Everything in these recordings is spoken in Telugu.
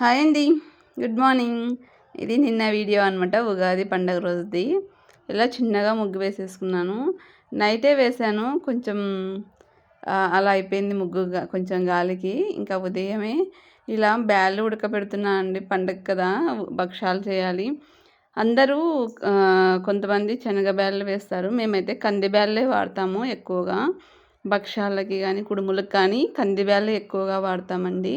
హాయ్ అండి, గుడ్ మార్నింగ్. ఇది నిన్న వీడియో అనమాట, ఉగాది పండగ రోజుది. ఇలా చిన్నగా ముగ్గు వేసేసుకున్నాను. నైటే వేశాను, కొంచెం అలా అయిపోయింది ముగ్గు కొంచెం గాలికి. ఇంకా ఉదయమే ఇలా బ్యాళ్ళు ఉడకబెడుతున్నాను అండి, పండగ కదా, భక్షాలు చేయాలి. అందరూ కొంతమంది శనగ బ్యాళ్ళు వేస్తారు, మేమైతే కంది బ్యాళ్ళే వాడతాము ఎక్కువగా. భక్షాలకి కానీ కుడుములకు కానీ కంది బ్యాళ్ళే ఎక్కువగా వాడతామండి.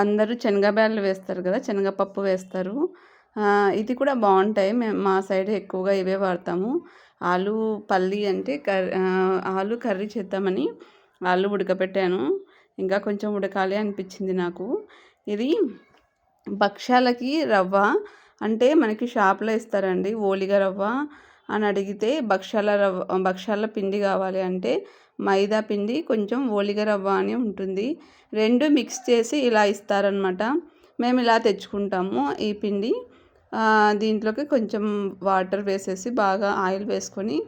అందరూ శనగ బ్యాళ్ళు వేస్తారు కదా, శనగపప్పు వేస్తారు. ఇది కూడా బాగుంటాయి. మేము మా సైడ్ ఎక్కువగా ఇవే వాడతాము. ఆలు పల్లి అంటే ఆలు కర్రీ చేద్దామని ఆలు ఉడకబెట్టాను. ఇంకా కొంచెం ఉడకాలి అనిపించింది నాకు. ఇది భక్షాలకి రవ్వ అంటే మనకి షాప్లో ఇస్తారండి, ఓలిగ రవ్వ అని అడిగితే భక్షాల పిండి కావాలి అంటే మైదా పిండి కొంచెం ఓలిగ రవ్వ అని ఉంటుంది, రెండు మిక్స్ చేసి ఇలా ఇస్తారనమాట. మేము ఇలా తెచ్చుకుంటాము ఈ పిండి. దీంట్లోకి కొంచెం వాటర్ వేసేసి బాగా ఆయిల్ వేసుకొని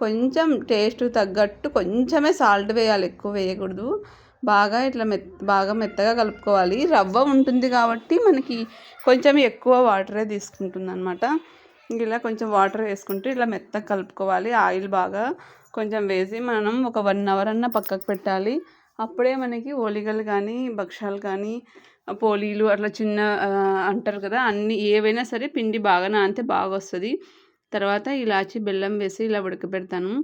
కొంచెం టేస్ట్ తగ్గట్టు కొంచెమే సాల్ట్ వేయాలి, ఎక్కువ వేయకూడదు. బాగా ఇట్లా బాగా మెత్తగా కలుపుకోవాలి. రవ్వ ఉంటుంది కాబట్టి మనకి కొంచెం ఎక్కువ వాటరే తీసుకుంటుంది అనమాట. ఇలా కొంచెం వాటర్ వేసుకుంటూ ఇలా మెత్తగా కలుపుకోవాలి. ఆయిల్ బాగా కొంచెం వేసి మనం ఒక 1 అవర్ అన్న పక్కకు పెట్టాలి. అప్పుడే మనకి ఓలిగలు కానీ భక్షాలు కానీ పోలీలు అట్లా చిన్న అంటారు కదా, అన్నీ ఏవైనా సరే పిండి బాగా నానితే బాగా వస్తుంది. తర్వాత ఇలాచి బెల్లం వేసి ఇలా ఉడకబెడతాను.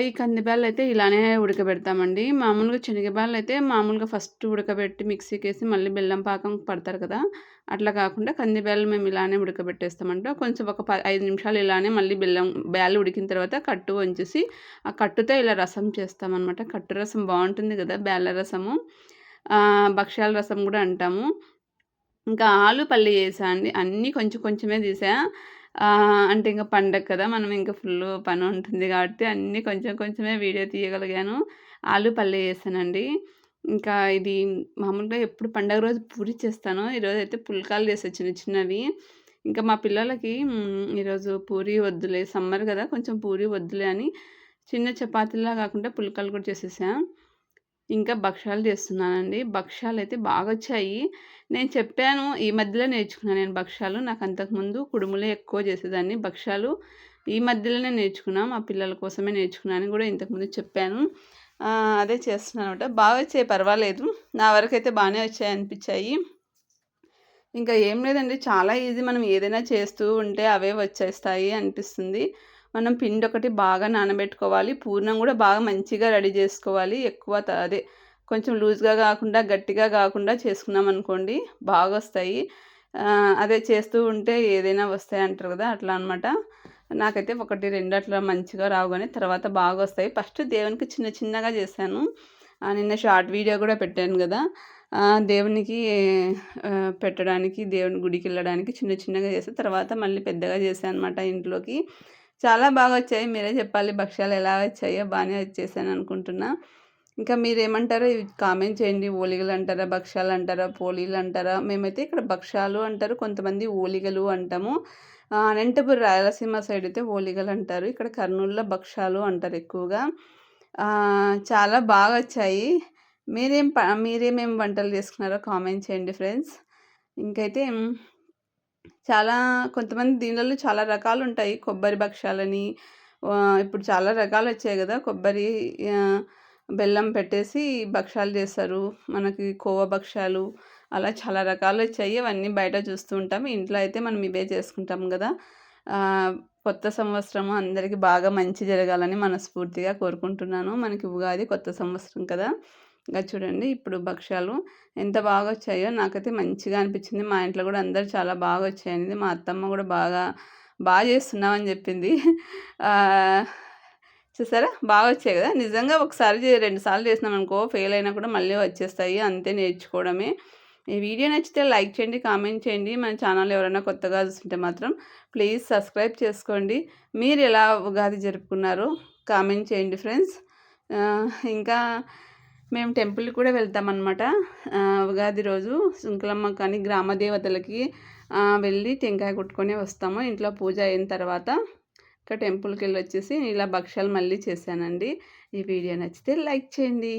ఈ కందిబ్యాళ్ళు అయితే ఇలానే ఉడకబెడతామండి. మామూలుగా శనగబ్యాళ్ళు అయితే మామూలుగా ఫస్ట్ ఉడకబెట్టి మిక్సీకి వేసి మళ్ళీ బెల్లం పాకం పడతారు కదా, అట్లా కాకుండా కందిబ్యాళ్ళు మేము ఇలానే ఉడకబెట్టేస్తామంట. కొంచెం ఒక 5 నిమిషాలు ఇలానే మళ్ళీ బ్యాళ్ళు ఉడికిన తర్వాత కట్టు వంచేసి ఆ కట్టుతో ఇలా రసం చేస్తామన్నమాట. కట్టు రసం బాగుంటుంది కదా, బ్యాళ్ళ రసము, భక్ష్యాల రసం కూడా అంటాము. ఇంకా ఆలు పల్లి చేసా అండి, అన్నీ కొంచెం కొంచెమే తీసా. అంటే ఇంకా పండగ కదా, మనం ఇంకా ఫుల్ పని ఉంటుంది కాబట్టి అన్నీ కొంచెం కొంచెమే వీడియో తీయగలిగాను. ఆలు పల్లి చేశానండి. ఇంకా ఇది మామూలుగా ఎప్పుడు పండగ రోజు పూరి చేస్తాను, ఈరోజు అయితే పుల్కాలు చేసాను చిన్న చిన్నవి. ఇంకా మా పిల్లలకి ఈరోజు పూరి వద్దులే, సమ్మర్ కదా కొంచెం పూరి వద్దులే అని చిన్న చపాతీలా కాకుండా పుల్కాలు కూడా చేసేసా. ఇంకా భక్షాలు చేస్తున్నానండి. భక్షాలు అయితే బాగా వచ్చాయి. నేను చెప్పాను, ఈ మధ్యలో నేర్చుకున్నాను నేను భక్షాలు. నాకు అంతకుముందు కుడుములే ఎక్కువ చేసేదాన్ని. భక్షాలు ఈ మధ్యలోనే నేర్చుకున్నా, మా పిల్లల కోసమే నేర్చుకున్నాను కూడా ఇంతకుముందు చెప్పాను. అదే చేస్తున్నాను అనమాట. బాగా వచ్చాయి, పర్వాలేదు, నా వరకైతే బాగానే వచ్చాయి అనిపించాయి. ఇంకా ఏం లేదండి, చాలా ఈజీ. మనం ఏదైనా చేస్తూ ఉంటే అవే వచ్చేస్తాయి అనిపిస్తుంది. మనం పిండి ఒకటి బాగా నానబెట్టుకోవాలి, పూర్ణం కూడా బాగా మంచిగా రెడీ చేసుకోవాలి. ఎక్కువ అదే కొంచెం లూజ్గా కాకుండా గట్టిగా కాకుండా చేసుకున్నాం అనుకోండి బాగా వస్తాయి. అదే చేస్తూ ఉంటే ఏదైనా వస్తాయి అంటారు కదా, అట్లా అనమాట. నాకైతే 1, 2 అట్లా మంచిగా రావు, కానీ తర్వాత బాగా వస్తాయి. ఫస్ట్ దేవునికి చిన్న చిన్నగా చేశాను. నిన్న షార్ట్ వీడియో కూడా పెట్టాను కదా, దేవునికి పెట్టడానికి, దేవుని గుడికి వెళ్ళడానికి చిన్న చిన్నగా చేసి తర్వాత మళ్ళీ పెద్దగా చేశాను అనమాట ఇంట్లోకి. చాలా బాగా వచ్చాయి. మీరే చెప్పాలి భక్షాలు ఎలా వచ్చాయో. బాగానే వచ్చేసాను అనుకుంటున్నా. ఇంకా మీరేమంటారో ఇవి కామెంట్ చేయండి. ఓలిగలు అంటారా, భక్షాలు అంటారా, పోలీలు అంటారా? మేమైతే ఇక్కడ భక్షాలు అంటారు, కొంతమంది ఓలిగలు అంటాము. అనంతపురం రాయలసీమ సైడ్ అయితే ఓలిగలు అంటారు, ఇక్కడ కర్నూలులో భక్షాలు అంటారు ఎక్కువగా. చాలా బాగా వచ్చాయి. మీరేమేమి వంటలు చేసుకున్నారో కామెంట్ చేయండి ఫ్రెండ్స్. ఇంకైతే చాలా కొంతమంది దీనిలో చాలా రకాలు ఉంటాయి. కొబ్బరి భక్షాలని ఇప్పుడు చాలా రకాలు వచ్చాయి కదా, కొబ్బరి బెల్లం పెట్టేసి భక్షాలు చేస్తారు. మనకి కోవా భక్షాలు అలా చాలా రకాలు వచ్చాయి. అవన్నీ బయట చూస్తూ ఉంటాం, ఇంట్లో అయితే మనం ఇవే చేసుకుంటాం కదా. కొత్త సంవత్సరం అందరికీ బాగా మంచి జరగాలని మనస్ఫూర్తిగా కోరుకుంటున్నాను. మనకి ఉగాది కొత్త సంవత్సరం కదా. ఇంకా చూడండి ఇప్పుడు భక్షాలు ఎంత బాగా వచ్చాయో, నాకైతే మంచిగా అనిపించింది. మా ఇంట్లో కూడా అందరు చాలా బాగా వచ్చాయని, మా అత్తమ్మ కూడా బాగా చేస్తున్నామని చెప్పింది. చూసారా బాగా వచ్చాయి కదా. నిజంగా ఒకసారి 2 సార్లు చేసినాం అనుకో, ఫెయిల్ అయినా కూడా మళ్ళీ వచ్చేస్తాయి, అంతే, నేర్చుకోవడమే. ఈ వీడియో నచ్చితే లైక్ చేయండి, కామెంట్ చేయండి. మన ఛానల్ ఎవరైనా కొత్తగా చూస్తుంటే మాత్రం ప్లీజ్ సబ్స్క్రైబ్ చేసుకోండి. మీరు ఎలా ఉగాది జరుపుకున్నారో కామెంట్ చేయండి ఫ్రెండ్స్. ఇంకా మేము టెంపుల్కి కూడా వెళ్తామన్నమాట. ఉగాది రోజు శుంకులమ్మ కానీ గ్రామ దేవతలకి వెళ్ళి టెంకాయ కొట్టుకొని వస్తాము. ఇంట్లో పూజ అయిన తర్వాత ఇంకా టెంపుల్కి వెళ్ళి వచ్చేసి ఇలా భక్షాలు మళ్ళీ చేశానండి. ఈ వీడియో నచ్చితే లైక్ చేయండి.